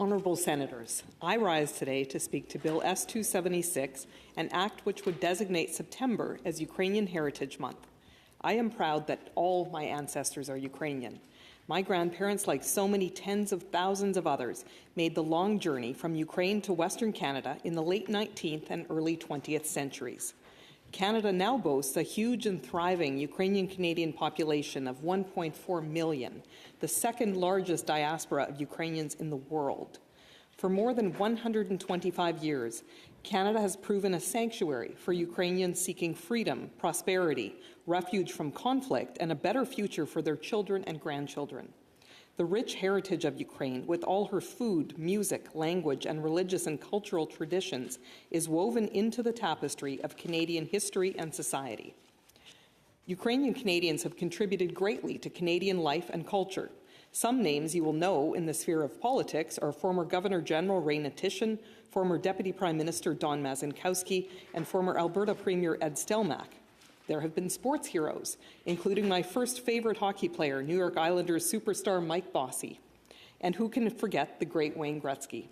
Honourable Senators, I rise today to speak to Bill S-276, an act which would designate September as Ukrainian Heritage Month. I am proud that all my ancestors are Ukrainian. My grandparents, like so many tens of thousands of others, made the long journey from Ukraine to Western Canada in the late 19th and early 20th centuries. Canada now boasts a huge and thriving Ukrainian-Canadian population of 1.4 million, the second largest diaspora of Ukrainians in the world. For more than 125 years, Canada has proven a sanctuary for Ukrainians seeking freedom, prosperity, refuge from conflict, and a better future for their children and grandchildren. The rich heritage of Ukraine, with all her food, music, language, and religious and cultural traditions, is woven into the tapestry of Canadian history and society. Ukrainian Canadians have contributed greatly to Canadian life and culture. Some names you will know in the sphere of politics are former Governor-General Raina Tishon, former Deputy Prime Minister Don Mazinkowski, and former Alberta Premier Ed Stelmach. There have been sports heroes, including my first favorite hockey player, New York Islanders superstar Mike Bossy. And who can forget the great Wayne Gretzky?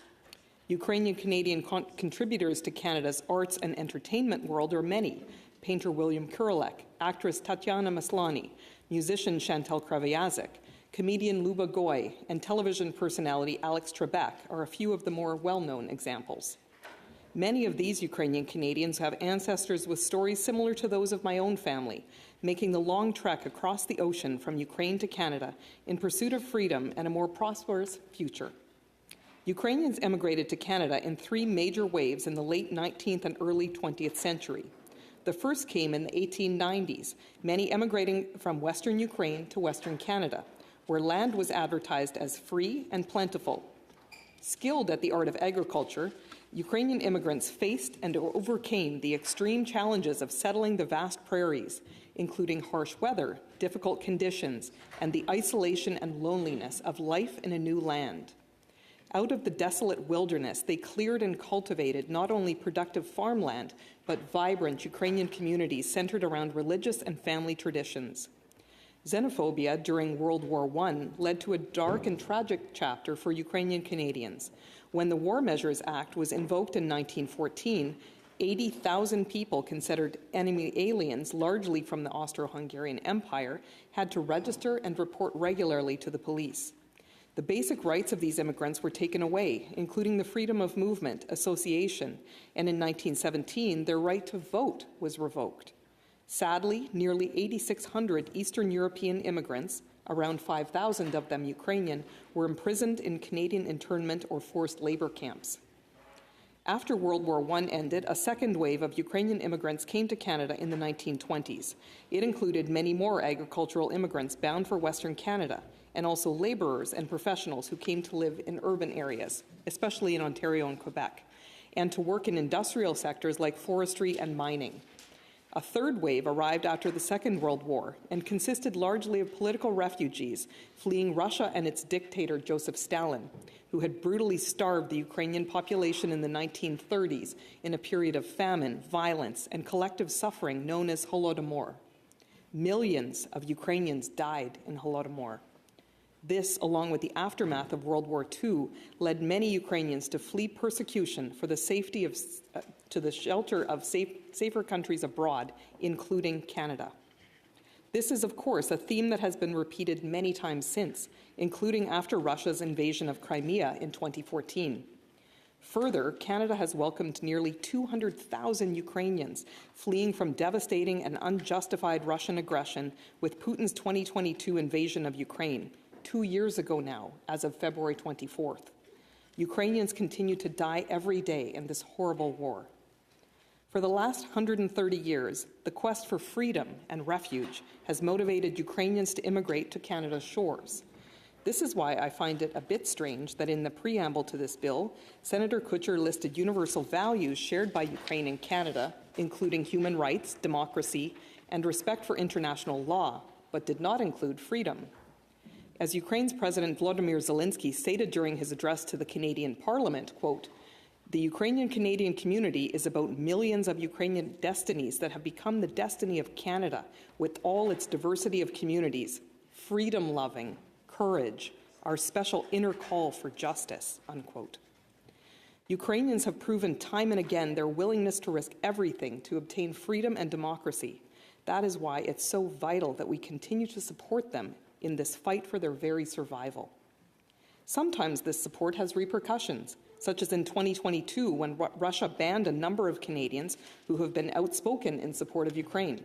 Ukrainian-Canadian contributors to Canada's arts and entertainment world are many. Painter William Kurelek, actress Tatiana Maslany, musician Chantal Kreviazek, comedian Luba Goy, and television personality Alex Trebek are a few of the more well-known examples. Many of these Ukrainian Canadians have ancestors with stories similar to those of my own family, making the long trek across the ocean from Ukraine to Canada in pursuit of freedom and a more prosperous future. Ukrainians emigrated to Canada in three major waves in the late 19th and early 20th century. The first came in the 1890s, many emigrating from Western Ukraine to Western Canada, where land was advertised as free and plentiful. Skilled at the art of agriculture, Ukrainian immigrants faced and overcame the extreme challenges of settling the vast prairies, including harsh weather, difficult conditions, and the isolation and loneliness of life in a new land. Out of the desolate wilderness, they cleared and cultivated not only productive farmland, but vibrant Ukrainian communities centered around religious and family traditions. Xenophobia during World War I led to a dark and tragic chapter for Ukrainian Canadians. When the War Measures Act was invoked in 1914, 80,000 people considered enemy aliens, largely from the Austro-Hungarian Empire, had to register and report regularly to the police. The basic rights of these immigrants were taken away, including the freedom of movement, association, and in 1917, their right to vote was revoked. Sadly, nearly 8,600 Eastern European immigrants, around 5,000 of them Ukrainian, were imprisoned in Canadian internment or forced labor camps. After World War I ended, a second wave of Ukrainian immigrants came to Canada in the 1920s. It included many more agricultural immigrants bound for Western Canada, and also laborers and professionals who came to live in urban areas, especially in Ontario and Quebec, and to work in industrial sectors like forestry and mining. A third wave arrived after the Second World War and consisted largely of political refugees fleeing Russia and its dictator Joseph Stalin, who had brutally starved the Ukrainian population in the 1930s in a period of famine, violence, and collective suffering known as Holodomor. Millions of Ukrainians died in Holodomor. This, along with the aftermath of World War II, led many Ukrainians to flee persecution for the safety of to the shelter of safer countries abroad, including Canada. This is, of course, a theme that has been repeated many times since, including after Russia's invasion of Crimea in 2014. Further, Canada has welcomed nearly 200,000 Ukrainians fleeing from devastating and unjustified Russian aggression with Putin's 2022 invasion of Ukraine, 2 years ago now, as of February 24th. Ukrainians continue to die every day in this horrible war. For the last 130 years, the quest for freedom and refuge has motivated Ukrainians to immigrate to Canada's shores. This is why I find it a bit strange that in the preamble to this bill, Senator Kutcher listed universal values shared by Ukraine and Canada, including human rights, democracy, and respect for international law, but did not include freedom. As Ukraine's President Volodymyr Zelensky stated during his address to the Canadian Parliament, quote, "The Ukrainian-Canadian community is about millions of Ukrainian destinies that have become the destiny of Canada with all its diversity of communities, freedom-loving, courage, our special inner call for justice, unquote. Ukrainians have proven time and again their willingness to risk everything to obtain freedom and democracy. That is why it's so vital that we continue to support them in this fight for their very survival. Sometimes this support has repercussions, such as in 2022 when Russia banned a number of Canadians who have been outspoken in support of Ukraine.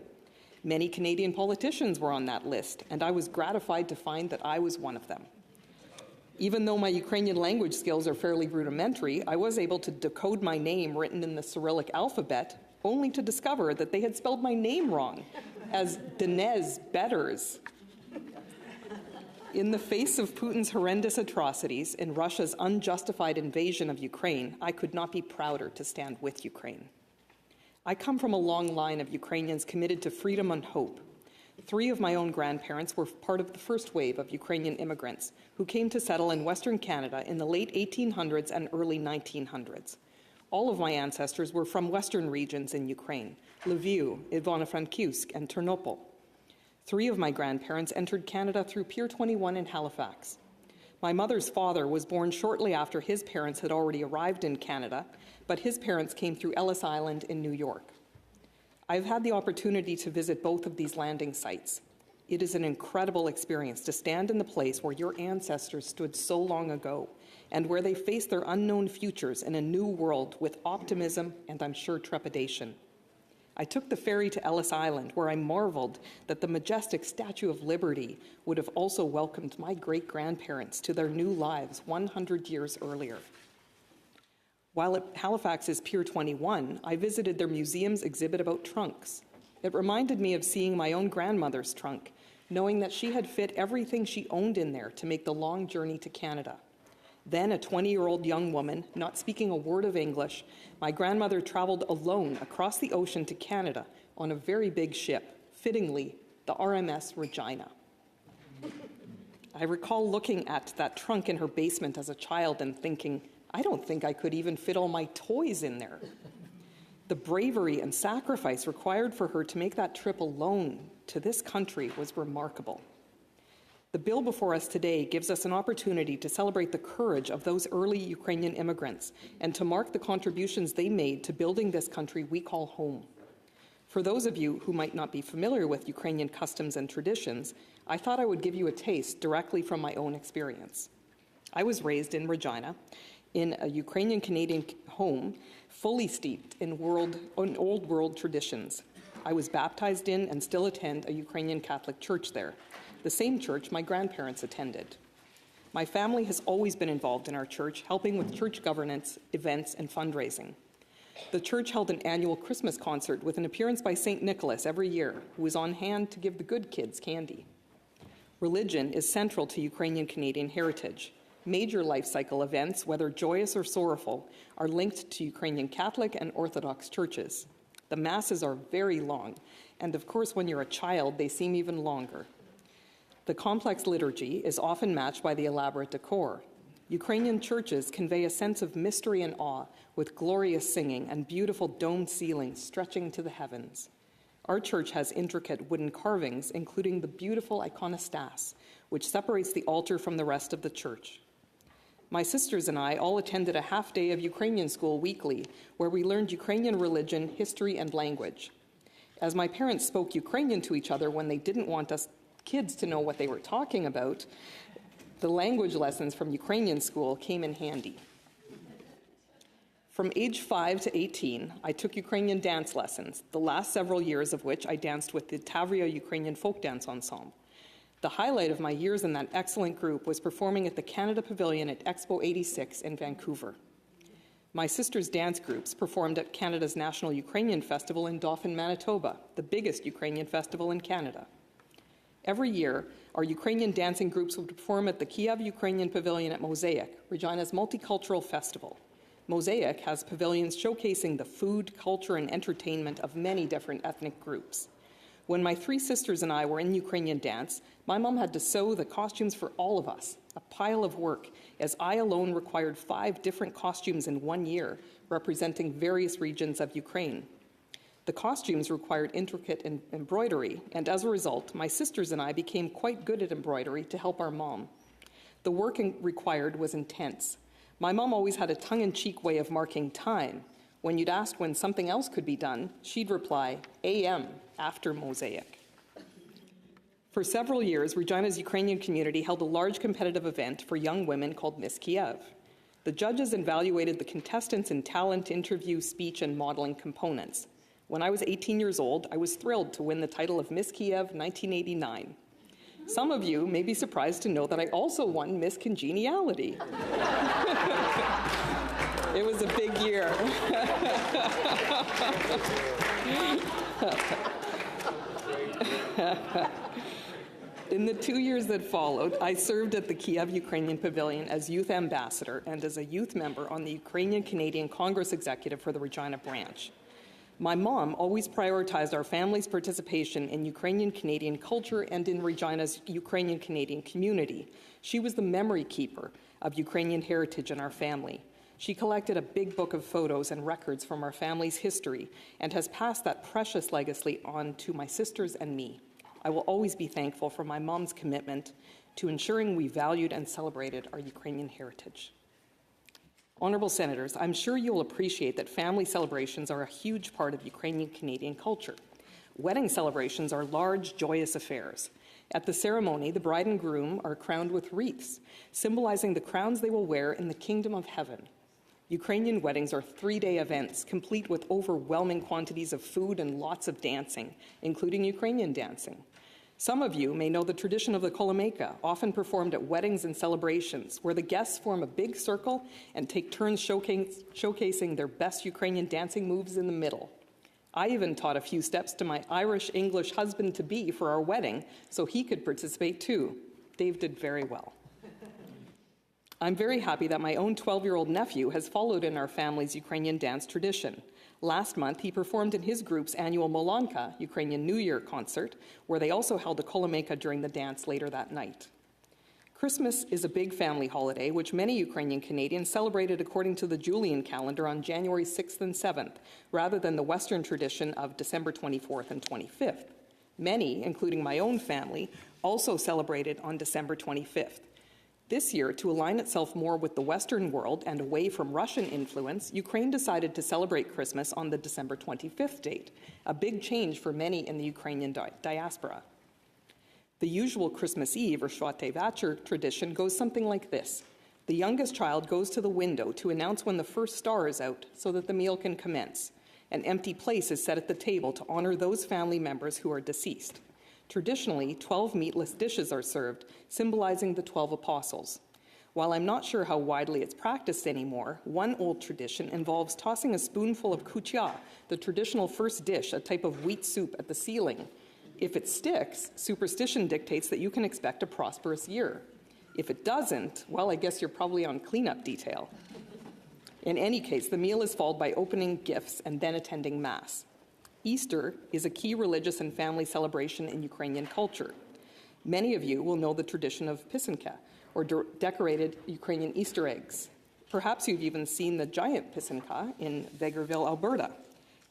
Many Canadian politicians were on that list, and I was gratified to find that I was one of them. Even though my Ukrainian language skills are fairly rudimentary, I was able to decode my name written in the Cyrillic alphabet, only to discover that they had spelled my name wrong, as Denez Betters. In the face of Putin's horrendous atrocities and Russia's unjustified invasion of Ukraine, I could not be prouder to stand with Ukraine. I come from a long line of Ukrainians committed to freedom and hope. 3 of my own grandparents were part of the first wave of Ukrainian immigrants who came to settle in Western Canada in the late 1800s and early 1900s. All of my ancestors were from Western regions in Ukraine, Lviv, Ivano-Frankivsk, and Ternopil. 3 of my grandparents entered Canada through Pier 21 in Halifax. My mother's father was born shortly after his parents had already arrived in Canada, but his parents came through Ellis Island in New York. I've had the opportunity to visit both of these landing sites. It is an incredible experience to stand in the place where your ancestors stood so long ago and where they faced their unknown futures in a new world with optimism and, I'm sure, trepidation. I took the ferry to Ellis Island, where I marveled that the majestic Statue of Liberty would have also welcomed my great-grandparents to their new lives 100 years earlier. While at Halifax's Pier 21, I visited their museum's exhibit about trunks. It reminded me of seeing my own grandmother's trunk, knowing that she had fit everything she owned in there to make the long journey to Canada. Then, a 20-year-old young woman, not speaking a word of English, my grandmother traveled alone across the ocean to Canada on a very big ship, fittingly, the RMS Regina. I recall looking at that trunk in her basement as a child and thinking, I don't think I could even fit all my toys in there. The bravery and sacrifice required for her to make that trip alone to this country was remarkable. The bill before us today gives us an opportunity to celebrate the courage of those early Ukrainian immigrants and to mark the contributions they made to building this country we call home. For those of you who might not be familiar with Ukrainian customs and traditions, I thought I would give you a taste directly from my own experience. I was raised in Regina, in a Ukrainian-Canadian home, fully steeped in old world traditions. I was baptized in and still attend a Ukrainian Catholic church there, the same church my grandparents attended. My family has always been involved in our church, helping with church governance, events, and fundraising. The church held an annual Christmas concert with an appearance by St. Nicholas every year, who was on hand to give the good kids candy. Religion is central to Ukrainian-Canadian heritage. Major life cycle events, whether joyous or sorrowful, are linked to Ukrainian Catholic and Orthodox churches. The masses are very long, and of course, when you're a child, they seem even longer. The complex liturgy is often matched by the elaborate decor. Ukrainian churches convey a sense of mystery and awe with glorious singing and beautiful domed ceilings stretching to the heavens. Our church has intricate wooden carvings, including the beautiful iconostas, which separates the altar from the rest of the church. My sisters and I all attended a half day of Ukrainian school weekly, where we learned Ukrainian religion, history, and language. As my parents spoke Ukrainian to each other when they didn't want us kids to know what they were talking about, the language lessons from Ukrainian school came in handy. From age 5 to 18, I took Ukrainian dance lessons, the last several years of which I danced with the Tavria Ukrainian Folk Dance Ensemble. The highlight of my years in that excellent group was performing at the Canada Pavilion at Expo 86 in Vancouver. My sisters' dance groups performed at Canada's National Ukrainian Festival in Dauphin, Manitoba, the biggest Ukrainian festival in Canada. Every year, our Ukrainian dancing groups would perform at the Kiev Ukrainian Pavilion at Mosaic, Regina's multicultural festival. Mosaic has pavilions showcasing the food, culture, and entertainment of many different ethnic groups. When my 3 sisters and I were in Ukrainian dance, my mom had to sew the costumes for all of us, a pile of work, as I alone required 5 different costumes in 1 year, representing various regions of Ukraine. The costumes required intricate embroidery, and as a result, my sisters and I became quite good at embroidery to help our mom. The work required was intense. My mom always had a tongue-in-cheek way of marking time. When you'd ask when something else could be done, she'd reply, AM, after mosaic. For several years, Regina's Ukrainian community held a large competitive event for young women called Miss Kiev. The judges evaluated the contestants in talent, interview, speech, and modeling components. When I was 18 years old, I was thrilled to win the title of Miss Kiev 1989. Some of you may be surprised to know that I also won Miss Congeniality. It was a big year. In the 2 years that followed, I served at the Kiev Ukrainian Pavilion as youth ambassador and as a youth member on the Ukrainian-Canadian Congress Executive for the Regina branch. My mom always prioritized our family's participation in Ukrainian-Canadian culture and in Regina's Ukrainian-Canadian community. She was the memory keeper of Ukrainian heritage in our family. She collected a big book of photos and records from our family's history and has passed that precious legacy on to my sisters and me. I will always be thankful for my mom's commitment to ensuring we valued and celebrated our Ukrainian heritage. Honourable Senators, I'm sure you'll appreciate that family celebrations are a huge part of Ukrainian-Canadian culture. Wedding celebrations are large, joyous affairs. At the ceremony, the bride and groom are crowned with wreaths, symbolizing the crowns they will wear in the kingdom of heaven. Ukrainian weddings are 3-day events, complete with overwhelming quantities of food and lots of dancing, including Ukrainian dancing. Some of you may know the tradition of the kolomeyka, often performed at weddings and celebrations, where the guests form a big circle and take turns showcasing their best Ukrainian dancing moves in the middle. I even taught a few steps to my Irish-English husband-to-be for our wedding, so he could participate too. Dave did very well. I'm very happy that my own 12-year-old nephew has followed in our family's Ukrainian dance tradition. Last month, he performed in his group's annual Molanka, Ukrainian New Year concert, where they also held a kolomeyka during the dance later that night. Christmas is a big family holiday, which many Ukrainian Canadians celebrated according to the Julian calendar on January 6th and 7th, rather than the Western tradition of December 24th and 25th. Many, including my own family, also celebrated on December 25th. This year, to align itself more with the Western world and away from Russian influence, Ukraine decided to celebrate Christmas on the December 25th date, a big change for many in the Ukrainian diaspora. The usual Christmas Eve, or Święty Wieczór tradition, goes something like this. The youngest child goes to the window to announce when the first star is out so that the meal can commence. An empty place is set at the table to honor those family members who are deceased. Traditionally, 12 meatless dishes are served, symbolizing the 12 apostles. While I'm not sure how widely it's practiced anymore, one old tradition involves tossing a spoonful of kutia, the traditional first dish, a type of wheat soup, at the ceiling. If it sticks, superstition dictates that you can expect a prosperous year. If it doesn't, well, I guess you're probably on cleanup detail. In any case, the meal is followed by opening gifts and then attending Mass. Easter is a key religious and family celebration in Ukrainian culture. Many of you will know the tradition of pisanka, or decorated Ukrainian Easter eggs. Perhaps you've even seen the giant pisanka in Vegreville, Alberta.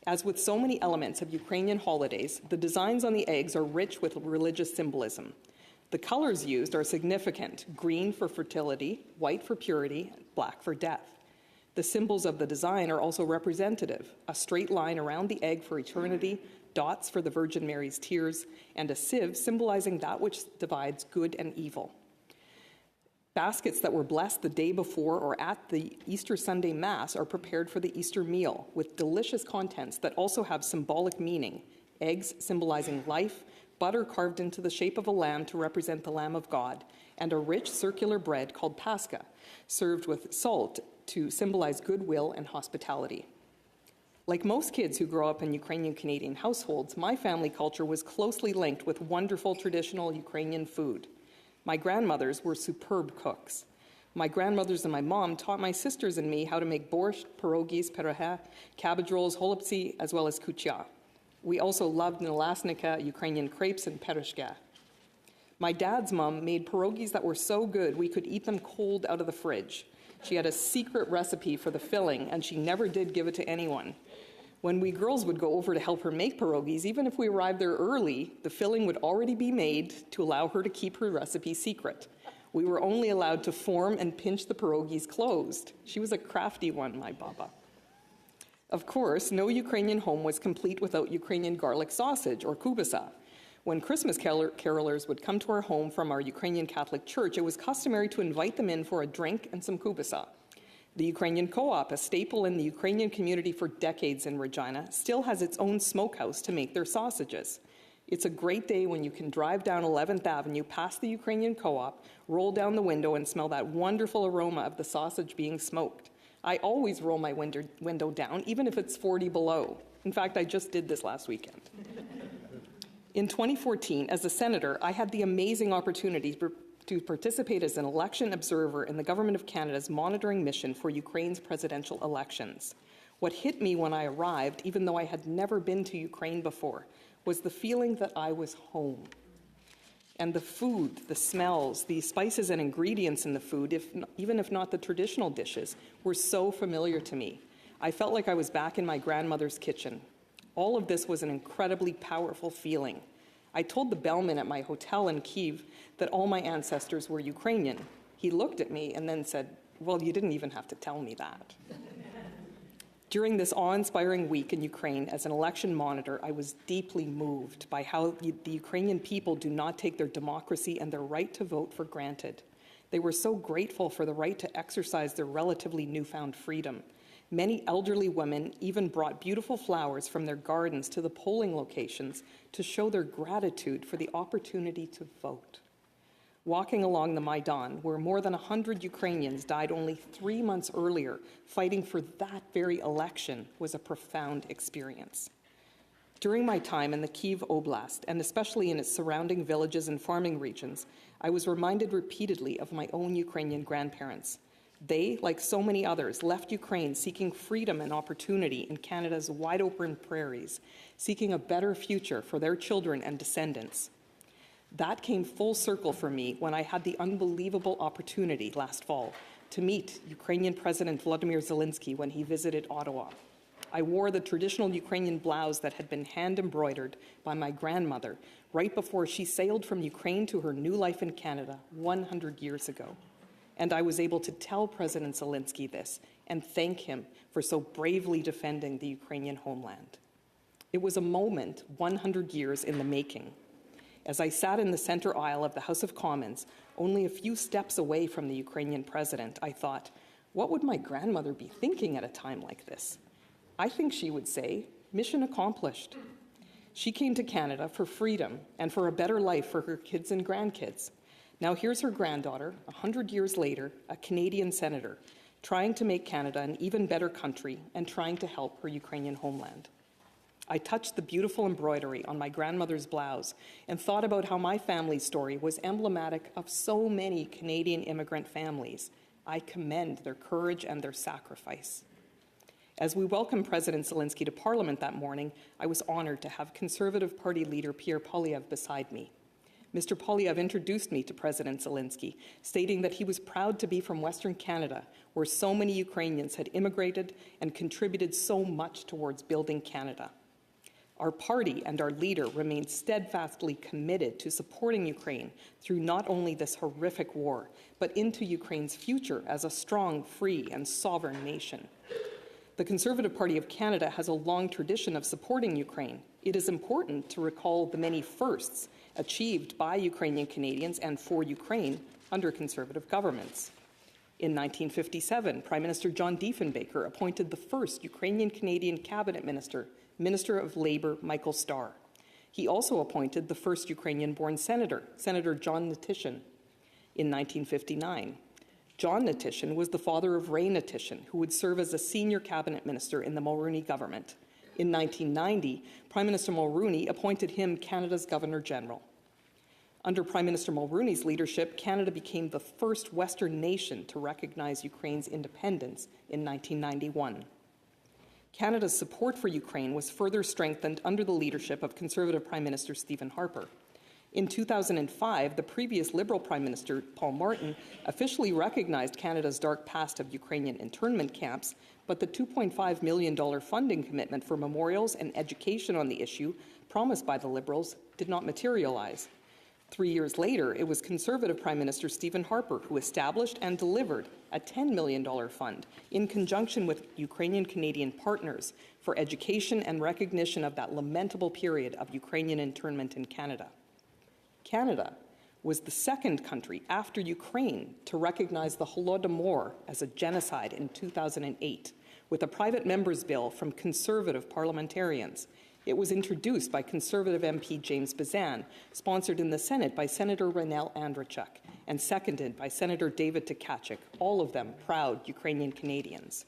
As with so many elements of Ukrainian holidays, the designs on the eggs are rich with religious symbolism. The colors used are significant: green for fertility, white for purity, and black for death. The symbols of the design are also representative: a straight line around the egg for eternity, dots for the Virgin Mary's tears, and a sieve symbolizing that which divides good and evil. Baskets that were blessed the day before or at the Easter Sunday Mass are prepared for the Easter meal with delicious contents that also have symbolic meaning: eggs symbolizing life, butter carved into the shape of a lamb to represent the Lamb of God, and a rich circular bread called paska, served with salt to symbolize goodwill and hospitality. Like most kids who grow up in Ukrainian-Canadian households, my family culture was closely linked with wonderful traditional Ukrainian food. My grandmothers were superb cooks. My grandmothers and my mom taught my sisters and me how to make borscht, pierogies, perehe, cabbage rolls, holubtsi, as well as kutia. We also loved nalasnika, Ukrainian crepes, and perushka. My dad's mom made pierogies that were so good we could eat them cold out of the fridge. She had a secret recipe for the filling, and she never did give it to anyone. When we girls would go over to help her make pierogies, even if we arrived there early, the filling would already be made to allow her to keep her recipe secret. We were only allowed to form and pinch the pierogies closed. She was a crafty one, my baba. Of course, no Ukrainian home was complete without Ukrainian garlic sausage, or kubasa. When Christmas carolers would come to our home from our Ukrainian Catholic Church, it was customary to invite them in for a drink and some kubasa. The Ukrainian Co-op, a staple in the Ukrainian community for decades in Regina, still has its own smokehouse to make their sausages. It's a great day when you can drive down 11th Avenue past the Ukrainian Co-op, roll down the window and smell that wonderful aroma of the sausage being smoked. I always roll my window down, even if it's 40 below. In fact, I just did this last weekend. In 2014, as a senator, I had the amazing opportunity to participate as an election observer in the Government of Canada's monitoring mission for Ukraine's presidential elections. What hit me when I arrived, even though I had never been to Ukraine before, was the feeling that I was home. And the food, the smells, the spices and ingredients in the food, even if not the traditional dishes, were so familiar to me. I felt like I was back in my grandmother's kitchen. All of this was an incredibly powerful feeling. I told the bellman at my hotel in Kyiv that all my ancestors were Ukrainian. He looked at me and then said, "Well, you didn't even have to tell me that." During this awe-inspiring week in Ukraine as an election monitor, I was deeply moved by how the Ukrainian people do not take their democracy and their right to vote for granted. They were so grateful for the right to exercise their relatively newfound freedom. Many elderly women even brought beautiful flowers from their gardens to the polling locations to show their gratitude for the opportunity to vote. Walking along the Maidan, where more than 100 Ukrainians died only 3 months earlier, fighting for that very election, was a profound experience. During my time in the Kyiv Oblast, and especially in its surrounding villages and farming regions, I was reminded repeatedly of my own Ukrainian grandparents. They, like so many others, left Ukraine seeking freedom and opportunity in Canada's wide-open prairies, seeking a better future for their children and descendants. That came full circle for me when I had the unbelievable opportunity last fall to meet Ukrainian President Volodymyr Zelensky when he visited Ottawa. I wore the traditional Ukrainian blouse that had been hand-embroidered by my grandmother right before she sailed from Ukraine to her new life in Canada 100 years ago. And I was able to tell President Zelensky this and thank him for so bravely defending the Ukrainian homeland. It was a moment 100 years in the making. As I sat in the center aisle of the House of Commons, only a few steps away from the Ukrainian president, I thought, what would my grandmother be thinking at a time like this? I think she would say, mission accomplished. She came to Canada for freedom and for a better life for her kids and grandkids. Now here's her granddaughter, 100 years later, a Canadian senator, trying to make Canada an even better country and trying to help her Ukrainian homeland. I touched the beautiful embroidery on my grandmother's blouse and thought about how my family's story was emblematic of so many Canadian immigrant families. I commend their courage and their sacrifice. As we welcomed President Zelensky to Parliament that morning, I was honored to have Conservative Party leader Pierre Poilievre beside me. Mr. Poilievre introduced me to President Zelensky, stating that he was proud to be from Western Canada, where so many Ukrainians had immigrated and contributed so much towards building Canada. Our party and our leader remain steadfastly committed to supporting Ukraine through not only this horrific war, but into Ukraine's future as a strong, free, and sovereign nation. The Conservative Party of Canada has a long tradition of supporting Ukraine. It is important to recall the many firsts achieved by Ukrainian Canadians and for Ukraine under Conservative governments. In 1957, Prime Minister John Diefenbaker appointed the first Ukrainian-Canadian cabinet minister, Minister of Labour Michael Starr. He also appointed the first Ukrainian-born senator, Senator John Natishin, in 1959. John Natishin was the father of Ray Natishin, who would serve as a senior cabinet minister in the Mulroney government. In 1990, Prime Minister Mulroney appointed him Canada's Governor-General. Under Prime Minister Mulroney's leadership, Canada became the first Western nation to recognize Ukraine's independence in 1991. Canada's support for Ukraine was further strengthened under the leadership of Conservative Prime Minister Stephen Harper. In 2005, the previous Liberal Prime Minister, Paul Martin, officially recognized Canada's dark past of Ukrainian internment camps, but the $2.5 million funding commitment for memorials and education on the issue, promised by the Liberals, did not materialize. 3 years later, it was Conservative Prime Minister Stephen Harper who established and delivered a $10 million fund in conjunction with Ukrainian-Canadian partners for education and recognition of that lamentable period of Ukrainian internment in Canada. Canada was the second country after Ukraine to recognize the Holodomor as a genocide in 2008, with a private member's bill from Conservative parliamentarians. It was introduced by Conservative MP James Bazan, sponsored in the Senate by Senator Ronel Andrechuk, and seconded by Senator David Tkachuk, all of them proud Ukrainian Canadians.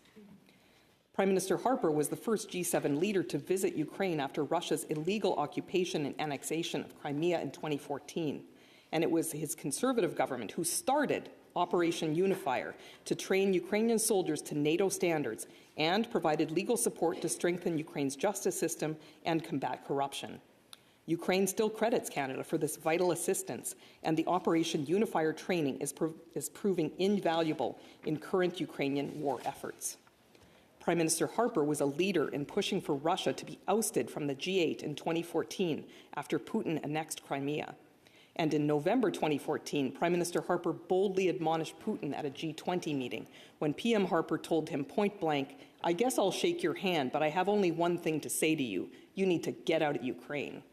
Prime Minister Harper was the first G7 leader to visit Ukraine after Russia's illegal occupation and annexation of Crimea in 2014. And it was his Conservative government who started Operation Unifier to train Ukrainian soldiers to NATO standards and provided legal support to strengthen Ukraine's justice system and combat corruption. Ukraine still credits Canada for this vital assistance, and the Operation Unifier training is proving invaluable in current Ukrainian war efforts. Prime Minister Harper was a leader in pushing for Russia to be ousted from the G8 in 2014 after Putin annexed Crimea. And in November 2014, Prime Minister Harper boldly admonished Putin at a G20 meeting when PM Harper told him point blank, "I guess I'll shake your hand, but I have only one thing to say to you. You need to get out of Ukraine."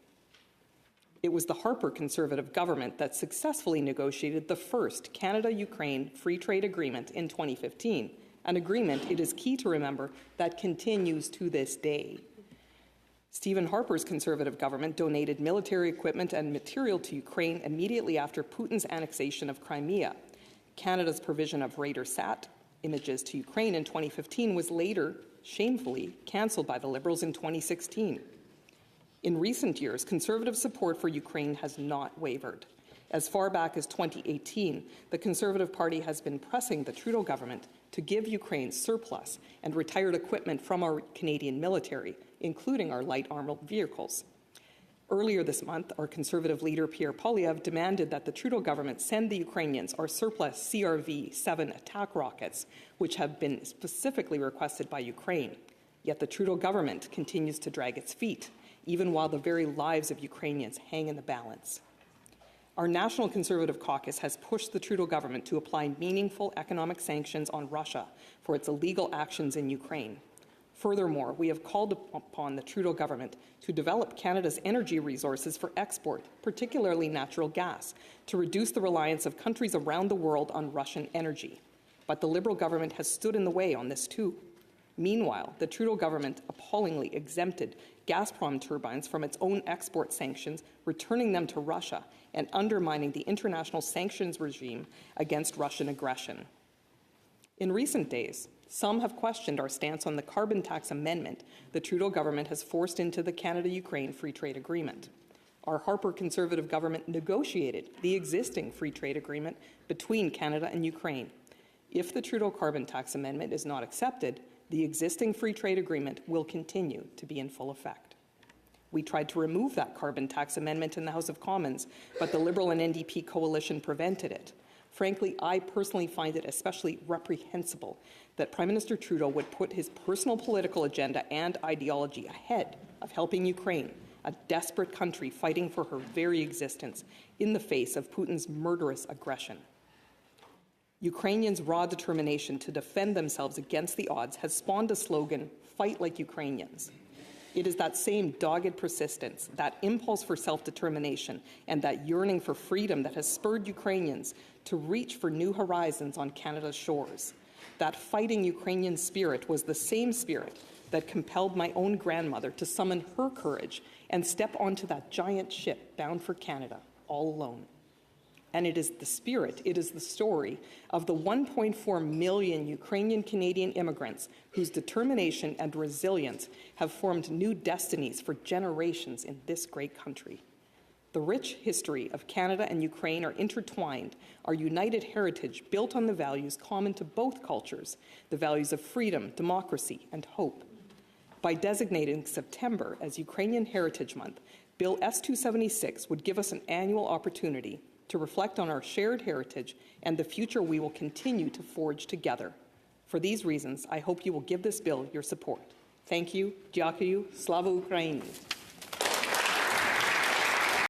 It was the Harper Conservative government that successfully negotiated the first Canada-Ukraine Free Trade Agreement in 2015, an agreement, it is key to remember, that continues to this day. Stephen Harper's Conservative government donated military equipment and material to Ukraine immediately after Putin's annexation of Crimea. Canada's provision of Raider-Sat images to Ukraine in 2015 was later, shamefully, cancelled by the Liberals in 2016. In recent years, Conservative support for Ukraine has not wavered. As far back as 2018, the Conservative Party has been pressing the Trudeau government to give Ukraine surplus and retired equipment from our Canadian military, including our light armored vehicles. Earlier this month, our Conservative leader Pierre Poilievre demanded that the Trudeau government send the Ukrainians our surplus CRV-7 attack rockets, which have been specifically requested by Ukraine. Yet the Trudeau government continues to drag its feet, even while the very lives of Ukrainians hang in the balance. Our National Conservative Caucus has pushed the Trudeau government to apply meaningful economic sanctions on Russia for its illegal actions in Ukraine. Furthermore, we have called upon the Trudeau government to develop Canada's energy resources for export, particularly natural gas, to reduce the reliance of countries around the world on Russian energy. But the Liberal government has stood in the way on this too. Meanwhile, the Trudeau government appallingly exempted Gazprom turbines from its own export sanctions, returning them to Russia and undermining the international sanctions regime against Russian aggression. In recent days, some have questioned our stance on the carbon tax amendment the Trudeau government has forced into the Canada-Ukraine Free Trade Agreement. Our Harper Conservative government negotiated the existing free trade agreement between Canada and Ukraine. If the Trudeau carbon tax amendment is not accepted, the existing free trade agreement will continue to be in full effect. We tried to remove that carbon tax amendment in the House of Commons, but the Liberal and NDP coalition prevented it. Frankly, I personally find it especially reprehensible that Prime Minister Trudeau would put his personal political agenda and ideology ahead of helping Ukraine, a desperate country fighting for her very existence in the face of Putin's murderous aggression. Ukrainians' raw determination to defend themselves against the odds has spawned a slogan, "Fight like Ukrainians." It is that same dogged persistence, that impulse for self-determination, and that yearning for freedom that has spurred Ukrainians to reach for new horizons on Canada's shores. That fighting Ukrainian spirit was the same spirit that compelled my own grandmother to summon her courage and step onto that giant ship bound for Canada, all alone. And it is the spirit, it is the story of the 1.4 million Ukrainian-Canadian immigrants whose determination and resilience have formed new destinies for generations in this great country. The rich history of Canada and Ukraine are intertwined, our united heritage built on the values common to both cultures, the values of freedom, democracy, and hope. By designating September as Ukrainian Heritage Month, Bill S-276 would give us an annual opportunity to reflect on our shared heritage and the future we will continue to forge together. For these reasons, I hope you will give this bill your support. Thank you. Дякую. Slava Ukraini.